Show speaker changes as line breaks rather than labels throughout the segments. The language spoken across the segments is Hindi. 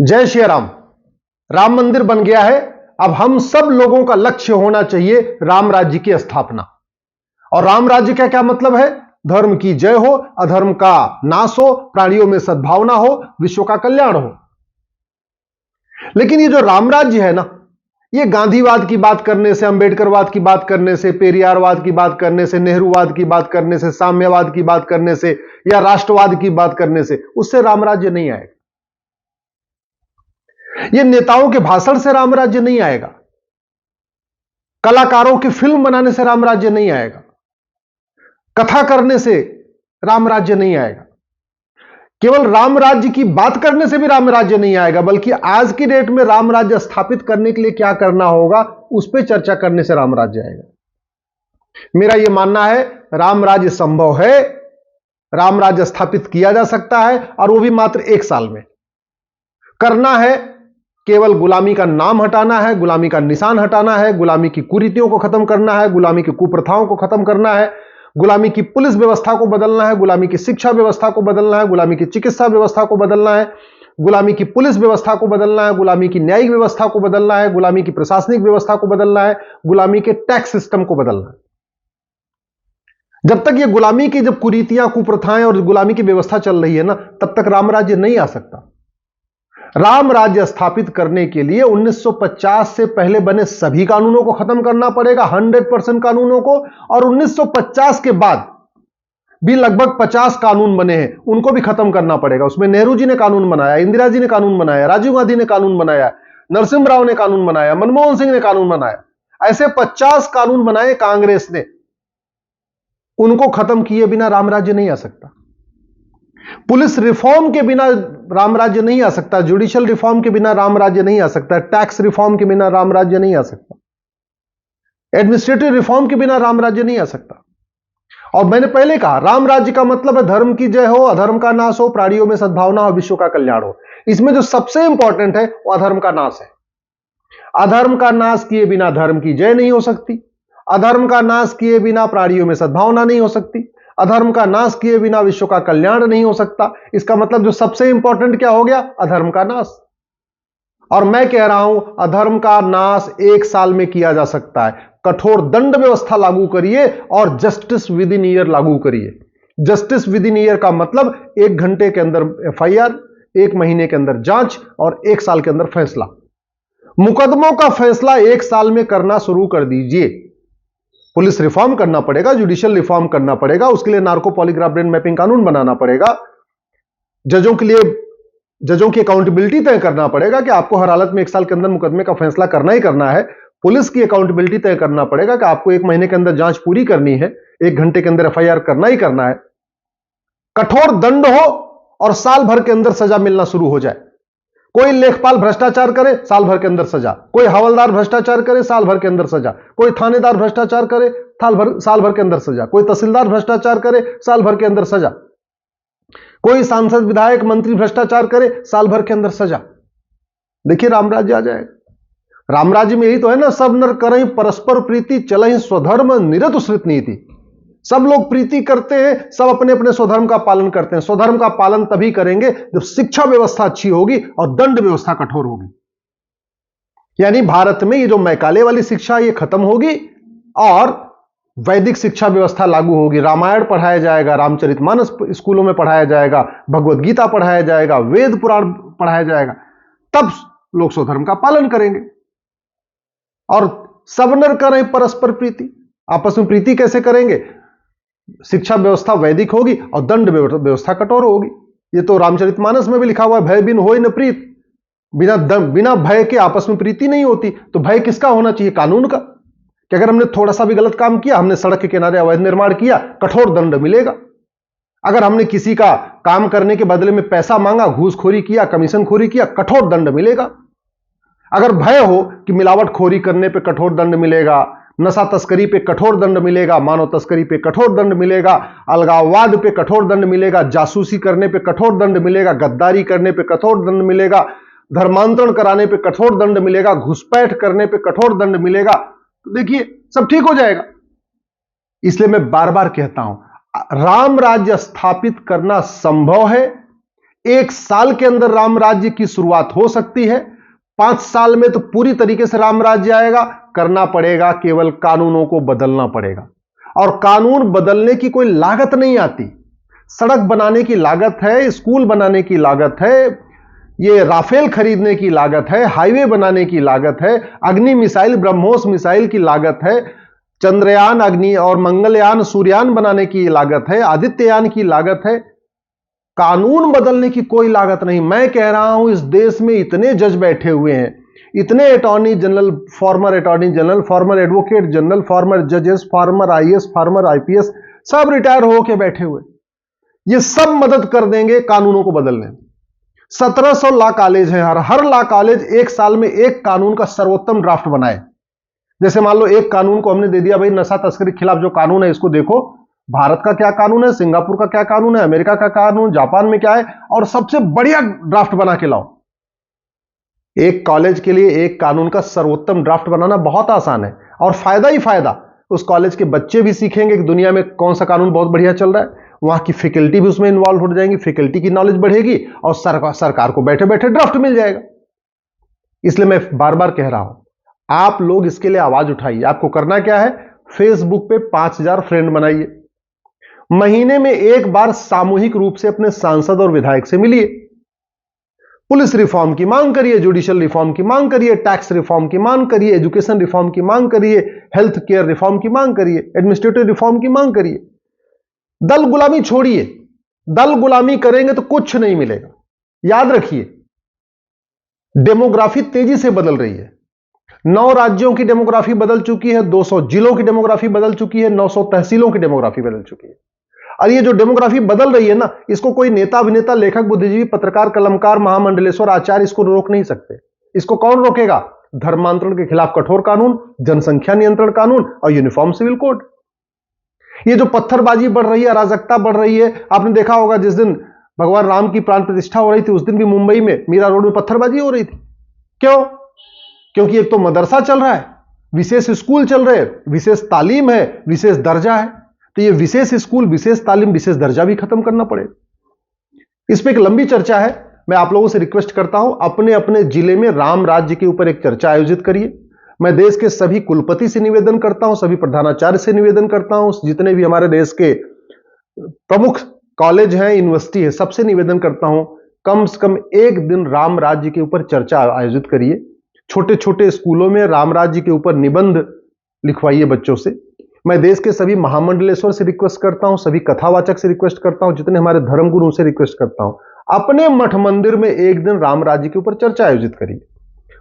जय श्री राम। राम मंदिर बन गया है। अब हम सब लोगों का लक्ष्य होना चाहिए राम राज्य की स्थापना। और राम राज्य का क्या मतलब है? धर्म की जय हो, अधर्म का नाश हो, प्राणियों में सद्भावना हो, विश्व का कल्याण हो। लेकिन ये जो राम राज्य है ना, ये गांधीवाद की बात करने से, अंबेडकरवाद की बात करने से, पेरियारवाद की बात करने से, नेहरूवाद की बात करने से, साम्यवाद की बात करने से या राष्ट्रवाद की बात करने से, उससे राम राज्य नहीं आएगा। ये नेताओं के भाषण से राम राज्य नहीं आएगा, कलाकारों की फिल्म बनाने से राम राज्य नहीं आएगा, कथा करने से राम राज्य नहीं आएगा, केवल राम राज्य की बात करने से भी राम राज्य नहीं आएगा, बल्कि आज की डेट में राम राज्य स्थापित करने के लिए क्या करना होगा उस पर चर्चा करने से राम राज्य आएगा। मेरा यह मानना है राम राज्य संभव है, राम राज्य स्थापित किया जा सकता है, और वो भी मात्र 1 साल में करना है। केवल गुलामी का नाम हटाना है, गुलामी का निशान हटाना है, गुलामी की कुरीतियों को खत्म करना है, गुलामी की कुप्रथाओं को खत्म करना है, गुलामी की पुलिस व्यवस्था को बदलना है, गुलामी की शिक्षा व्यवस्था को बदलना है, गुलामी की चिकित्सा व्यवस्था को बदलना है, गुलामी की पुलिस व्यवस्था को बदलना है, गुलामी की न्यायिक व्यवस्था को बदलना है, गुलामी की प्रशासनिक व्यवस्था को बदलना है, गुलामी के टैक्स सिस्टम को बदलना है। जब तक ये गुलामी की जब कुरीतियां, कुप्रथाएं और गुलामी की व्यवस्था चल रही है ना, तब तक राम राज्य नहीं आ सकता। राम राज्य स्थापित करने के लिए 1950 से पहले बने सभी कानूनों को खत्म करना पड़ेगा, 100% कानूनों को, और 1950 के बाद भी लगभग 50 कानून बने हैं, उनको भी खत्म करना पड़ेगा। उसमें नेहरू जी ने कानून बनाया, इंदिरा जी ने कानून बनाया, राजीव गांधी ने कानून बनाया, नरसिम्हा राव ने कानून बनाया, मनमोहन सिंह ने कानून बनाया। ऐसे 50 कानून बनाए कांग्रेस ने, उनको खत्म किए बिना राम राज्य नहीं आ सकता। पुलिस रिफॉर्म के बिना राम राज्य नहीं आ सकता, जुडिशियल रिफॉर्म के बिना राम राज्य नहीं आ सकता, टैक्स रिफॉर्म के बिना राम राज्य नहीं आ सकता, एडमिनिस्ट्रेटिव रिफॉर्म के बिना राम राज्य नहीं आ सकता। और मैंने पहले कहा, राम राज्य का मतलब है धर्म की जय हो, अधर्म का नाश हो, प्राणियों में सद्भावना हो, विश्व का कल्याण हो। इसमें जो सबसे इंपॉर्टेंट है वो अधर्म का नाश है। अधर्म का नाश किए बिना धर्म की जय नहीं हो सकती, अधर्म का नाश किए बिना प्राणियों में सद्भावना नहीं हो सकती, अधर्म का नाश किए बिना विश्व का कल्याण नहीं हो सकता। इसका मतलब जो सबसे इंपॉर्टेंट क्या हो गया? अधर्म का नाश। और मैं कह रहा हूं अधर्म का नाश 1 साल में किया जा सकता है। कठोर दंड व्यवस्था लागू करिए और जस्टिस विद इन ईयर लागू करिए। जस्टिस विद इन ईयर का मतलब 1 घंटे के अंदर एफआईआर, 1 महीने के अंदर जांच और 1 साल के अंदर फैसला। मुकदमों का फैसला 1 साल में करना शुरू कर दीजिए। पुलिस रिफॉर्म करना पड़ेगा, जुडिशियल रिफॉर्म करना पड़ेगा, उसके लिए नार्को पॉलीग्राफ ब्रेन मैपिंग कानून बनाना पड़ेगा, जजों के लिए जजों की अकाउंटेबिलिटी तय करना पड़ेगा कि आपको हर हालत में 1 साल के अंदर मुकदमे का फैसला करना ही करना है। पुलिस की अकाउंटेबिलिटी तय करना पड़ेगा कि आपको 1 महीने के अंदर जांच पूरी करनी है, 1 घंटे के अंदर एफआईआर करना ही करना है। कठोर दंड हो और साल भर के अंदर सजा मिलना शुरू हो जाए। कोई लेखपाल भ्रष्टाचार करे, साल भर के अंदर सजा। कोई हवलदार भ्रष्टाचार करे, साल भर के अंदर सजा। कोई थानेदार भ्रष्टाचार करे, साल भर के अंदर सजा। कोई तहसीलदार भ्रष्टाचार करे, साल भर के अंदर सजा। कोई सांसद, विधायक, मंत्री भ्रष्टाचार करे, साल भर के अंदर सजा। देखिए राम राज्य आ जाएगा। राम राज्य में यही तो है ना, सब नर करहीं परस्पर प्रीति, चलहीं स्वधर्म निरतुश्रित नीति। सब लोग प्रीति करते हैं, सब अपने अपने स्वधर्म का पालन करते हैं। स्वधर्म का पालन तभी करेंगे जब शिक्षा व्यवस्था अच्छी होगी और दंड व्यवस्था कठोर होगी। यानी भारत में ये जो मैकाले वाली शिक्षा ये खत्म होगी और वैदिक शिक्षा व्यवस्था लागू होगी। रामायण पढ़ाया जाएगा, रामचरितमानस स्कूलों में पढ़ाया जाएगा, भगवत गीता पढ़ाया जाएगा, वेद पुराण पढ़ाया जाएगा, तब लोग स्वधर्म का पालन करेंगे। और सब नर करें परस्पर प्रीति, आपस में प्रीति कैसे करेंगे? शिक्षा व्यवस्था वैदिक होगी और दंड व्यवस्था कठोर होगी। ये तो रामचरितमानस में भी लिखा हुआ है, भय बिन होय न प्रीत। बिना भय के आपस में प्रीति नहीं होती। तो भय किसका होना चाहिए? कानून का। कि अगर हमने थोड़ा सा भी गलत काम किया, हमने सड़क के किनारे अवैध निर्माण किया, कठोर दंड मिलेगा। अगर हमने किसी का काम करने के बदले में पैसा मांगा, घूसखोरी किया, कमीशनखोरी किया, कठोर दंड मिलेगा। अगर भय हो कि मिलावटखोरी करने पे कठोर दंड मिलेगा, नशा तस्करी पे कठोर दंड मिलेगा, मानव तस्करी पे कठोर दंड मिलेगा, अलगाववाद पे कठोर दंड मिलेगा, जासूसी करने पे कठोर दंड मिलेगा, गद्दारी करने पे कठोर दंड मिलेगा, धर्मांतरण कराने पे कठोर दंड मिलेगा, घुसपैठ करने पे कठोर दंड मिलेगा, तो देखिए सब ठीक हो जाएगा। इसलिए मैं बार बार कहता हूं राम राज्य स्थापित करना संभव है। 1 साल के अंदर राम राज्य की शुरुआत हो सकती है, 5 साल में तो पूरी तरीके से राम राज्य आएगा। करना पड़ेगा, केवल कानूनों को बदलना पड़ेगा। और कानून बदलने की कोई लागत नहीं आती। सड़क बनाने की लागत है, स्कूल बनाने की लागत है, ये राफेल खरीदने की लागत है, हाईवे बनाने की लागत है, अग्नि मिसाइल, ब्रह्मोस मिसाइल की लागत है, चंद्रयान, अग्नि और मंगलयान, सूर्ययान बनाने की लागत है, आदित्ययान की लागत है। कानून बदलने की कोई लागत नहीं। मैं कह रहा हूं, इस देश में इतने जज बैठे हुए हैं, इतने attorney general, farmer attorney general, farmer advocate general, farmer जजेस, फॉर्मर आईएएस, फॉर्मर आईपीएस, सब रिटायर होकर बैठे हुए। ये सब मदद कर देंगे कानूनों को बदलने में। 1700 लॉ कॉलेज है, हर लॉ कॉलेज 1 साल में एक कानून का सर्वोत्तम ड्राफ्ट बनाए। जैसे मान लो एक कानून को हमने दे दिया, भाई नशा तस्करी के खिलाफ जो कानून है इसको देखो, भारत का क्या कानून है, सिंगापुर का क्या कानून है, अमेरिका का कानून, जापान में क्या है, और सबसे बढ़िया ड्राफ्ट बना के लाओ। एक कॉलेज के लिए एक कानून का सर्वोत्तम ड्राफ्ट बनाना बहुत आसान है, और फायदा ही फायदा। उस कॉलेज के बच्चे भी सीखेंगे कि दुनिया में कौन सा कानून बहुत बढ़िया चल रहा है, वहां की फैकल्टी भी उसमें इन्वॉल्व हो जाएंगी, फैकल्टी की नॉलेज बढ़ेगी, और सरकार को बैठे बैठे ड्राफ्ट मिल जाएगा। इसलिए मैं बार बार कह रहा हूं, आप लोग इसके लिए आवाज उठाइए। आपको करना क्या है, फेसबुक पे 5000 फ्रेंड बनाइए, महीने में एक बार सामूहिक रूप से अपने सांसद और विधायक से मिलिए, पुलिस रिफॉर्म की मांग करिए, जुडिशियल रिफॉर्म की मांग करिए, टैक्स रिफॉर्म की मांग करिए, एजुकेशन रिफॉर्म की मांग करिए, हेल्थ केयर रिफॉर्म की मांग करिए, एडमिनिस्ट्रेटिव रिफॉर्म की मांग करिए। दल गुलामी छोड़िए। दल गुलामी करेंगे तो कुछ नहीं मिलेगा। याद रखिए, डेमोग्राफी तेजी से बदल रही है। 9 राज्यों की डेमोग्राफी बदल चुकी है, 200 जिलों की डेमोग्राफी बदल चुकी है, 900 तहसीलों की डेमोग्राफी बदल चुकी है। और ये जो डेमोग्राफी बदल रही है ना, इसको कोई नेता, अभिनेता, लेखक, बुद्धिजीवी, पत्रकार, कलमकार, महामंडलेश्वर, आचार्य इसको रोक नहीं सकते। इसको कौन रोकेगा? धर्मांतरण के खिलाफ कठोर कानून, जनसंख्या नियंत्रण कानून और यूनिफॉर्म सिविल कोड। ये जो पत्थरबाजी बढ़ रही है, अराजकता बढ़ रही है, आपने देखा होगा जिस दिन भगवान राम की प्राण प्रतिष्ठा हो रही थी, उस दिन भी मुंबई में मीरा रोड में पत्थरबाजी हो रही थी। क्यों? क्योंकि एक तो मदरसा चल रहा है, विशेष स्कूल चल रहे हैं, विशेष तालीम है, विशेष दर्जा है, तो ये विशेष स्कूल, विशेष तालीम, विशेष दर्जा भी खत्म करना पड़ेगा। इस पे एक लंबी चर्चा है। मैं आप लोगों से रिक्वेस्ट करता हूं, अपने अपने जिले में राम राज्य के ऊपर एक चर्चा आयोजित करिए। मैं देश के सभी कुलपति से निवेदन करता हूं, सभी प्रधानाचार्य से निवेदन करता हूं, जितने भी हमारे देश के प्रमुख कॉलेज हैं, यूनिवर्सिटी है, सबसे निवेदन करता हूं, कम से कम एक दिन राम राज्य के ऊपर चर्चा आयोजित करिए। छोटे छोटे स्कूलों में राम राज्य के ऊपर निबंध लिखवाइए बच्चों से। मैं देश के सभी महामंडलेश्वर से रिक्वेस्ट करता हूं, सभी कथावाचक से रिक्वेस्ट करता हूं, जितने हमारे धर्मगुरु से रिक्वेस्ट करता हूं, अपने मठ मंदिर में एक दिन राम राज्य के ऊपर चर्चा आयोजित करिए।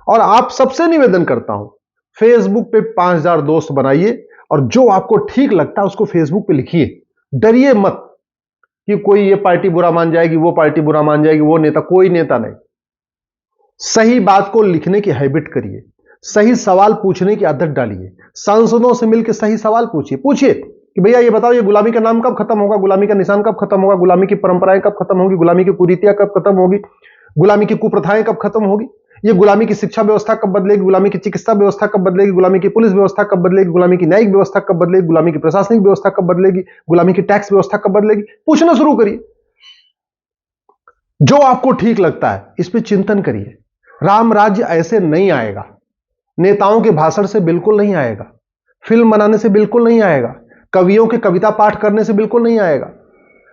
और आप सबसे निवेदन करता हूं, फेसबुक पे 5000 दोस्त बनाइए, और जो आपको ठीक लगता है उसको फेसबुक पे लिखिए। डरिए मत कि कोई ये पार्टी बुरा मान जाएगी, वो पार्टी बुरा मान जाएगी, वो नेता, कोई नेता नहीं। सही बात को लिखने की हैबिट करिए, सही सवाल पूछने की आदत डालिए, सांसदों से मिलकर सही सवाल पूछिए कि भैया ये बताओ, ये गुलामी का नाम कब खत्म होगा, गुलामी का निशान कब खत्म होगा, गुलामी की परंपराएं कब खत्म होगी, गुलामी की कुरीतियां कब खत्म होगी, गुलामी की कुप्रथाएं कब खत्म होगी, ये गुलामी की शिक्षा व्यवस्था कब बदलेगी, गुलामी की चिकित्सा व्यवस्था कब बदलेगी, गुलामी की पुलिस व्यवस्था कब बदलेगी, गुलामी की न्यायिक व्यवस्था कब बदलेगी, गुलामी की प्रशासनिक व्यवस्था कब बदलेगी, गुलामी की टैक्स व्यवस्था कब बदलेगी। पूछना शुरू करिए। जो आपको ठीक लगता है इस पर चिंतन करिए। राम राज्य ऐसे नहीं आएगा, नेताओं के भाषण से बिल्कुल नहीं आएगा, फिल्म बनाने से बिल्कुल नहीं आएगा, कवियों के कविता पाठ करने से बिल्कुल नहीं आएगा,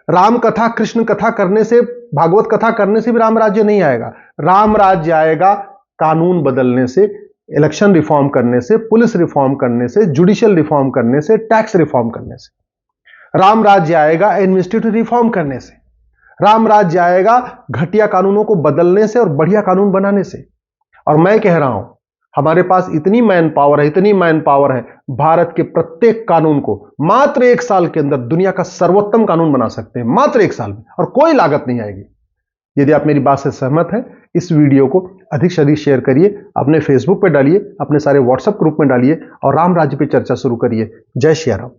राम कथा, कृष्ण कथा करने से, भागवत कथा करने से भी राम राज्य नहीं आएगा। राम राज्य आएगा कानून बदलने से, इलेक्शन रिफॉर्म करने से, पुलिस रिफॉर्म करने से, जुडिशियल रिफॉर्म करने से, टैक्स रिफॉर्म करने से। राम राज्य आएगा एडमिनिस्ट्रेटिव रिफॉर्म करने से। राम राज्य आएगा घटिया कानूनों को बदलने से और बढ़िया कानून बनाने से। और मैं कह रहा हूं, हमारे पास इतनी मैन पावर है, भारत के प्रत्येक कानून को मात्र 1 साल के अंदर दुनिया का सर्वोत्तम कानून बना सकते हैं, मात्र 1 साल में, और कोई लागत नहीं आएगी। यदि आप मेरी बात से सहमत हैं, इस वीडियो को अधिक से अधिक शेयर करिए, अपने फेसबुक पे डालिए, अपने सारे व्हाट्सएप ग्रुप में डालिए, और राम राज्य पे चर्चा शुरू करिए। जय श्री राम।